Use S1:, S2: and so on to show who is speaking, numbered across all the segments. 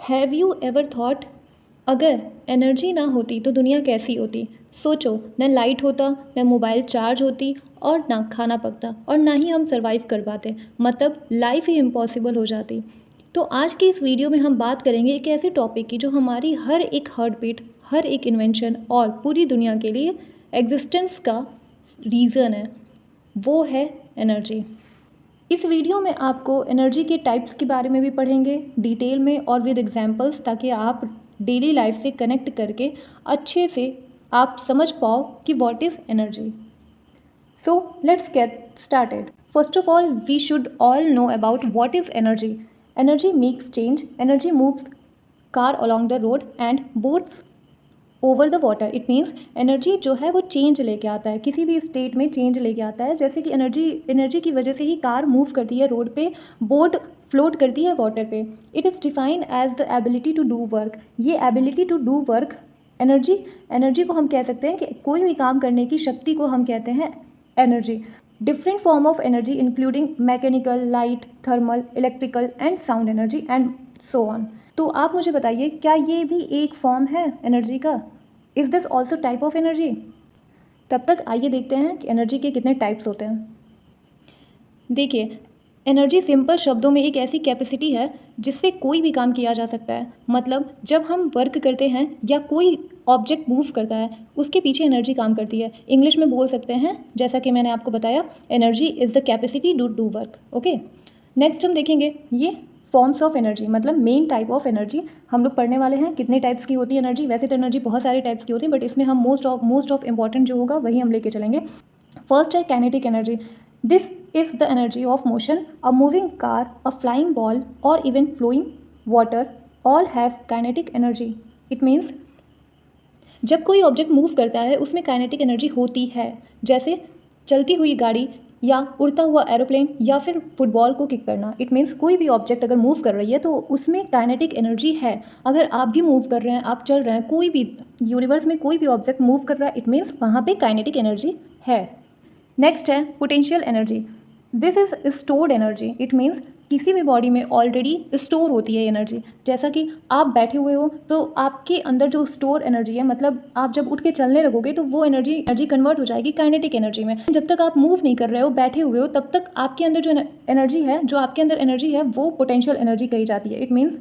S1: Have you ever thought अगर energy ना होती तो दुनिया कैसी होती। सोचो, न लाइट होता, न मोबाइल चार्ज होती, और ना खाना पकता, और ना ही हम सरवाइव कर पाते। मतलब लाइफ ही इम्पॉसिबल हो जाती। तो आज की इस वीडियो में हम बात करेंगे एक ऐसे टॉपिक की जो हमारी हर एक हार्ट बीट, हर एक इन्वेंशन और पूरी दुनिया के लिए एग्जिस्टेंस का रीज़न है। वो है एनर्जी। इस वीडियो में आपको एनर्जी के टाइप्स के बारे में भी पढ़ेंगे डिटेल में और विद एग्जांपल्स, ताकि आप डेली लाइफ से कनेक्ट करके अच्छे से आप समझ पाओ कि what is energy. So let's get started. First of all we should all know about what is energy. Energy makes change, energy moves car along the road and boats over the water. It means energy जो है वो change लेके आता है, किसी भी state में change लेके आता है। जैसे कि एनर्जी की वजह से ही कार मूव करती है रोड पे, बोट फ्लोट करती है वाटर पे। It is defined as the ability to do work. ये ability to do work, energy को हम कह सकते हैं कि कोई भी काम करने की शक्ति को हम कहते हैं energy. Different form of energy including mechanical, light, thermal, electrical and sound energy and so on. तो आप मुझे बताइए, क्या ये भी एक फॉर्म है एनर्जी का? Is this also type of energy? तब तक आइए देखते हैं कि एनर्जी के कितने टाइप्स होते हैं। देखिए, एनर्जी सिंपल शब्दों में एक ऐसी कैपेसिटी है जिससे कोई भी काम किया जा सकता है। मतलब जब हम वर्क करते हैं या कोई ऑब्जेक्ट मूव करता है, उसके पीछे एनर्जी काम करती है। इंग्लिश में बोल सकते हैं, जैसा कि मैंने आपको बताया, energy is the capacity to do work. Okay, next हम देखेंगे ये फॉर्म्स ऑफ एनर्जी, मतलब मेन टाइप ऑफ एनर्जी हम लोग पढ़ने वाले हैं। कितने टाइप्स की होती है एनर्जी? वैसे तो एनर्जी बहुत सारे टाइप्स की होती है, बट इसमें हम मोस्ट ऑफ इम्पॉर्टेंट जो होगा वही हम लेके चलेंगे। फर्स्ट है kinetic energy. This is the energy of motion. A moving car, a flying ball और even flowing water all have kinetic energy. It means जब कोई ऑब्जेक्ट मूव करता है उसमें काइनेटिक एनर्जी होती है। जैसे चलती हुई गाड़ी या उड़ता हुआ एरोप्लेन या फिर फुटबॉल को किक करना। इट मीन्स कोई भी ऑब्जेक्ट अगर मूव कर रही है तो उसमें काइनेटिक एनर्जी है। अगर आप भी मूव कर रहे हैं, आप चल रहे हैं, कोई भी यूनिवर्स में कोई भी ऑब्जेक्ट मूव कर रहा है, इट मीन्स वहाँ पे काइनेटिक एनर्जी है। नेक्स्ट है potential energy. This is stored energy. It means किसी भी बॉडी में ऑलरेडी स्टोर होती है एनर्जी। जैसा कि आप बैठे हुए हो तो आपके अंदर जो स्टोर एनर्जी है, मतलब आप जब उठ के चलने लगोगे तो वो एनर्जी कन्वर्ट हो जाएगी काइनेटिक एनर्जी में। जब तक आप मूव नहीं कर रहे हो, बैठे हुए हो, तब तक आपके अंदर जो एनर्जी है वो पोटेंशियल एनर्जी कही जाती है। It means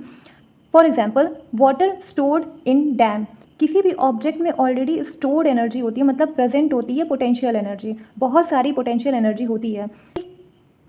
S1: for example water stored in dam. किसी भी ऑब्जेक्ट में ऑलरेडी स्टोर्ड एनर्जी होती है, मतलब प्रेजेंट होती है पोटेंशियल एनर्जी। बहुत सारी पोटेंशियल एनर्जी होती है।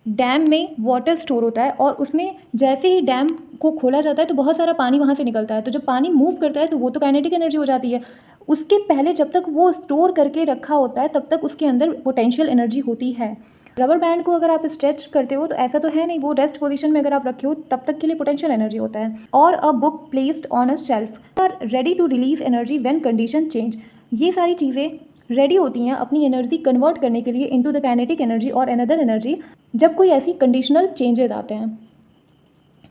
S1: डैम में वाटर स्टोर होता है और उसमें जैसे ही डैम को खोला जाता है तो बहुत सारा पानी वहाँ से निकलता है। तो जब पानी मूव करता है तो वो तो काइनेटिक एनर्जी हो जाती है। उसके पहले जब तक वो स्टोर करके रखा होता है तब तक उसके अंदर पोटेंशियल एनर्जी होती है। रबर बैंड को अगर आप स्ट्रेच करते हो तो ऐसा तो है नहीं, वो रेस्ट पोजीशन में अगर आप रखे हो तब तक के लिए पोटेंशियल एनर्जी होता है। और a book placed on a shelf are ready to release energy when condition change. ये सारी चीज़ें रेडी होती हैं अपनी एनर्जी कन्वर्ट करने के लिए इनटू द काइनेटिक एनर्जी और अनदर एनर्जी, जब कोई ऐसी कंडीशनल चेंजेस आते हैं।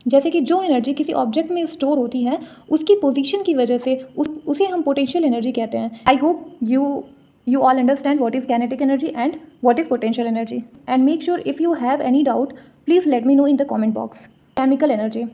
S1: जैसे कि जो एनर्जी किसी ऑब्जेक्ट में स्टोर होती है उसकी पोजीशन की वजह से उसे हम पोटेंशियल एनर्जी कहते हैं। I hope you all understand what is kinetic energy and what is potential energy, and make sure if you have any doubt please let me know in the comment box. Chemical energy.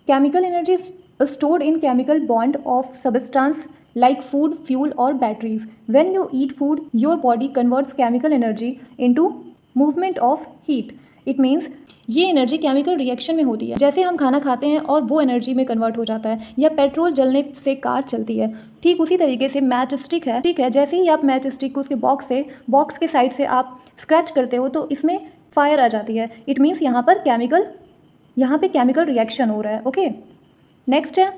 S1: Chemical energy is stored in chemical bond of substance like food, fuel or batteries. When you eat food, your body converts chemical energy into movement of heat. It means ये energy chemical reaction में होती है। जैसे हम खाना खाते हैं और वो एनर्जी में कन्वर्ट हो जाता है, या पेट्रोल जलने से कार चलती है। ठीक उसी तरीके से मैच स्टिक है। ठीक है, जैसे ही आप मैच स्टिक को उसके बॉक्स के साइड से आप स्क्रैच करते हो तो इसमें फायर आ जाती है। इट मीन्स यहाँ पे केमिकल रिएक्शन हो रहा है। ओके, नेक्स्ट है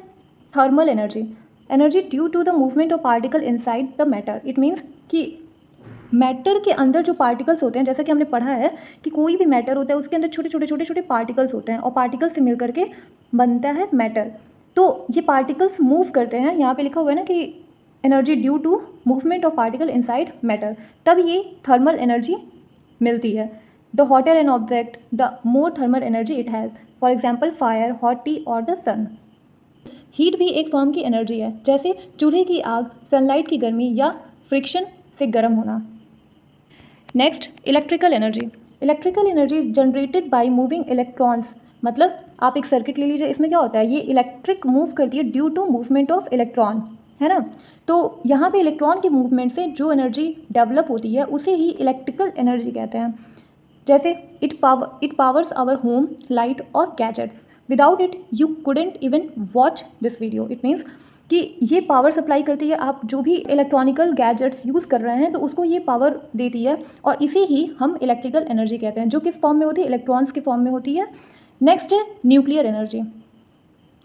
S1: thermal energy. Energy due to the movement of particle inside the matter. It means कि मैटर के अंदर जो पार्टिकल्स होते हैं, जैसा कि हमने पढ़ा है कि कोई भी मैटर होता है उसके अंदर छोटे छोटे पार्टिकल्स होते हैं और पार्टिकल्स से मिल करके बनता है मैटर। तो ये पार्टिकल्स मूव करते हैं। यहाँ पे लिखा हुआ है ना कि energy due to movement of particle inside matter, तब ये थर्मल एनर्जी मिलती है। The hotter an object the more thermal energy it has. For example fire, hot tea और द सन। हीट भी एक फॉर्म की एनर्जी है, जैसे चूल्हे की आग, सनलाइट की गर्मी या फ्रिक्शन से गर्म होना। Next electrical energy. Electrical energy generated by moving electrons मतलब आप एक सर्किट ले लीजिए, इसमें क्या होता है, ये इलेक्ट्रिक मूव करती है due to movement of electron, है ना। तो यहाँ पे इलेक्ट्रॉन के मूवमेंट से जो एनर्जी डेवलप होती है उसे ही इलेक्ट्रिकल एनर्जी कहते हैं। जैसे it powers our home, light और gadgets. Without it you couldn't even watch this video. It means कि ये पावर सप्लाई करती है, आप जो भी इलेक्ट्रॉनिकल गैजेट्स यूज़ कर रहे हैं तो उसको ये पावर देती है, और इसे ही हम इलेक्ट्रिकल एनर्जी कहते हैं, जो किस फॉर्म में होती है, इलेक्ट्रॉन्स के फॉर्म में होती है। नेक्स्ट है nuclear energy.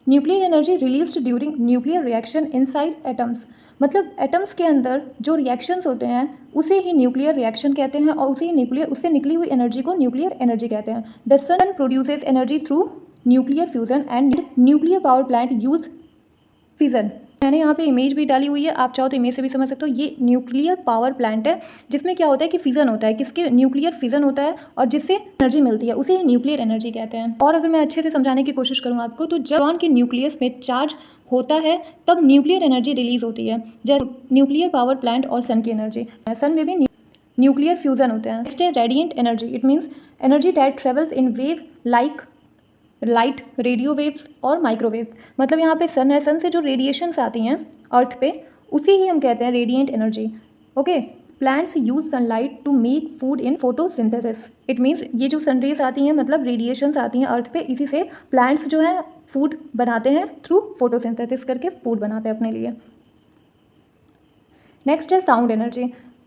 S1: Nuclear energy released during nuclear reaction inside atoms. मतलब एटम्स के अंदर जो रिएक्शंस होते हैं उसे ही न्यूक्लियर रिएक्शन कहते हैं, और उससे निकली हुई एनर्जी को न्यूक्लियर एनर्जी कहते हैं। The sun produces energy through nuclear fusion and nuclear power plant use fission. मैंने यहाँ पे इमेज भी डाली हुई है, आप चाहो तो इमेज से भी समझ सकते हो। ये न्यूक्लियर पावर प्लांट है जिसमें क्या होता है कि फिजन होता है, किसके, न्यूक्लियर फिजन होता है, और जिससे एनर्जी मिलती है उसे न्यूक्लियर एनर्जी कहते हैं। और अगर मैं अच्छे से समझाने की कोशिश करूँ आपको, तो जब न्यूट्रॉन के न्यूक्लियस में चार्ज होता है तब न्यूक्लियर एनर्जी रिलीज होती है, जैसे न्यूक्लियर पावर प्लांट और सन की एनर्जी। सन में भी न्यूक्लियर फ्यूजन होते हैं। नेक्स्ट है radiant energy. It means energy that travels in wave like light, radio waves और माइक्रोवेव्स। मतलब यहाँ पे सन है, सन से जो रेडिएशंस आती हैं अर्थ पे उसी ही हम कहते हैं radiant energy. Okay, plants use sunlight to make food in photosynthesis. It means ये जो सनरेज आती हैं, मतलब रेडिएशंस आती हैं अर्थ पे, इसी से प्लांट्स जो है फूड बनाते हैं, थ्रू फोटोसिंथेसिस करके फूड बनाते हैं अपने लिए। नेक्स्ट है sound energy.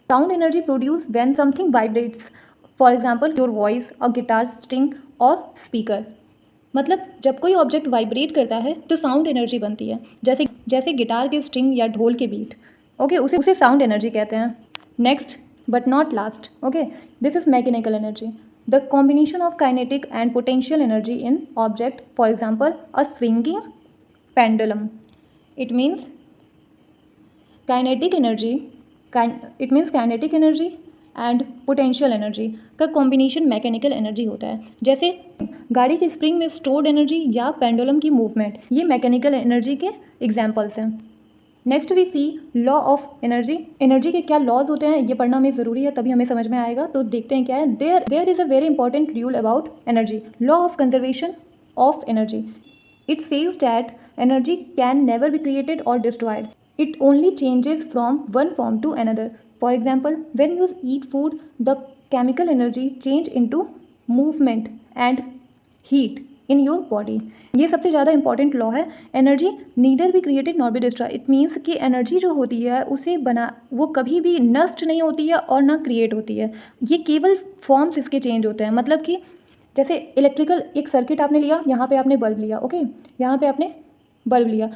S1: Sound energy produce when something vibrates, for example your voice, a guitar string और स्पीकर। मतलब जब कोई ऑब्जेक्ट वाइब्रेट करता है तो साउंड एनर्जी बनती है, जैसे गिटार के स्ट्रिंग या ढोल के बीट। ओके, उसे साउंड एनर्जी कहते हैं। Next but not last, okay, this is mechanical energy. The combination of kinetic and potential energy in object, for example a swinging pendulum. It means kinetic energy and potential energy का combination mechanical energy होता है। जैसे गाड़ी के spring में stored energy या pendulum की movement, ये मैकेनिकल एनर्जी के एग्जाम्पल्स हैं। Next we see law of energy. Energy के क्या लॉज होते हैं ये पढ़ना हमें ज़रूरी है, तभी हमें समझ में आएगा। तो देखते हैं क्या है। There is a very important rule about energy, law of conservation of energy. It says that energy can never be created और destroyed, it only changes from one form to another. For example, when you eat food, the chemical energy change into movement and heat in your body. ये सबसे ज़्यादा important law है। Energy neither be created not be destroy. It means कि energy जो होती है वो कभी भी नष्ट नहीं होती है और ना क्रिएट होती है, ये केवल फॉर्म्स इसके चेंज होते हैं। मतलब कि जैसे इलेक्ट्रिकल एक सर्किट आपने लिया, यहाँ पे आपने बल्ब लिया, ओके, यहाँ पे आपने बल्ब लिया,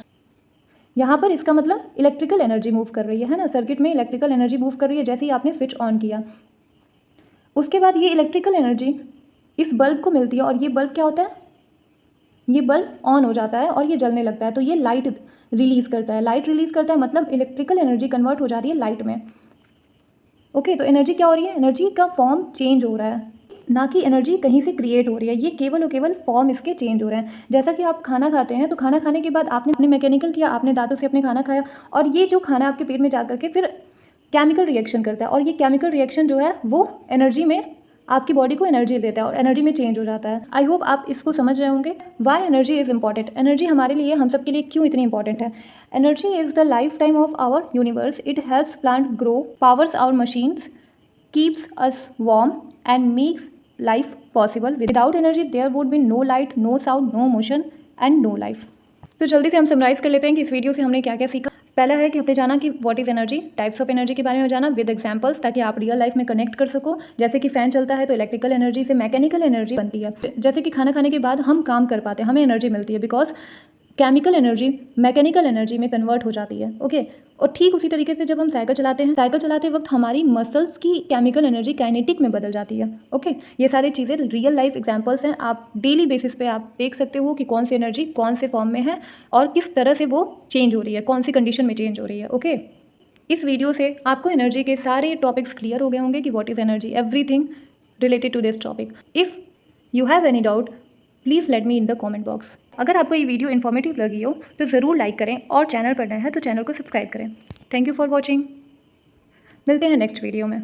S1: यहाँ पर इसका मतलब इलेक्ट्रिकल एनर्जी मूव कर रही है ना, सर्किट में इलेक्ट्रिकल एनर्जी मूव कर रही है जैसे ही आपने स्विच ऑन किया। उसके बाद ये इलेक्ट्रिकल एनर्जी इस बल्ब को मिलती है, और ये बल्ब क्या होता है, ये बल्ब ऑन हो जाता है और ये जलने लगता है, तो ये लाइट रिलीज़ करता है। लाइट रिलीज़ करता है मतलब इलेक्ट्रिकल एनर्जी कन्वर्ट हो जा रही है लाइट में। ओके, तो एनर्जी क्या हो रही है, एनर्जी का फॉर्म चेंज हो रहा है, ना कि एनर्जी कहीं से क्रिएट हो रही है, ये केवल और केवल फॉर्म इसके चेंज हो रहे हैं। जैसा कि आप खाना खाते हैं, तो खाना खाने के बाद आपने मैकेनिकल किया, आपने दांतों से अपने खाना खाया, और ये जो खाना आपके पेट में जा करके फिर केमिकल रिएक्शन करता है, और ये केमिकल रिएक्शन जो है वो एनर्जी में आपकी बॉडी को एनर्जी देता है और एनर्जी में चेंज हो जाता है। आई होप आप इसको समझ रहे होंगे। Why energy is important. Energy हमारे लिए, हम सब के लिए क्यों इतनी इंपॉर्टेंट है। Energy is the life time of our universe. It helps plant grow, powers our machines, keeps us warm and makes life possible. Without energy there would be no light, no sound, no motion and no life. तो जल्दी से हम summarise कर लेते हैं कि इस video से हमने क्या क्या सीखा। पहला है कि हमने जाना कि what is energy, types of energy के बारे में जाना विद एग्जांपल्स, ताकि आप रियल लाइफ में कनेक्ट कर सको। जैसे कि फ़ैन चलता है तो इलेक्ट्रिकल एनर्जी से मैकेनिकल एनर्जी बनती है। जैसे कि खाना खाने के बाद हम काम कर पाते हैं, हमें एनर्जी मिलती है, because chemical energy mechanical energy में कन्वर्ट हो जाती है। ओके, और ठीक उसी तरीके से जब हम साइकिल चलाते हैं, साइकिल चलाते वक्त हमारी मसल्स की केमिकल एनर्जी काइनेटिक में बदल जाती है। ओके, ये सारी चीज़ें रियल लाइफ एग्जांपल्स हैं, आप डेली बेसिस पे आप देख सकते हो कि कौन सी एनर्जी कौन से फॉर्म में है और किस तरह से वो चेंज हो रही है, कौन सी कंडीशन में चेंज हो रही है। ओके, इस वीडियो से आपको एनर्जी के सारे टॉपिक्स क्लियर हो गए होंगे कि what is energy, everything related to this topic. If you have any doubt please let me in the comment box. अगर आपको ये वीडियो इन्फॉर्मेटिव लगी हो तो ज़रूर लाइक करें, और चैनल पर नए हैं तो चैनल को सब्सक्राइब करें। Thank you for watching. मिलते हैं नेक्स्ट वीडियो में।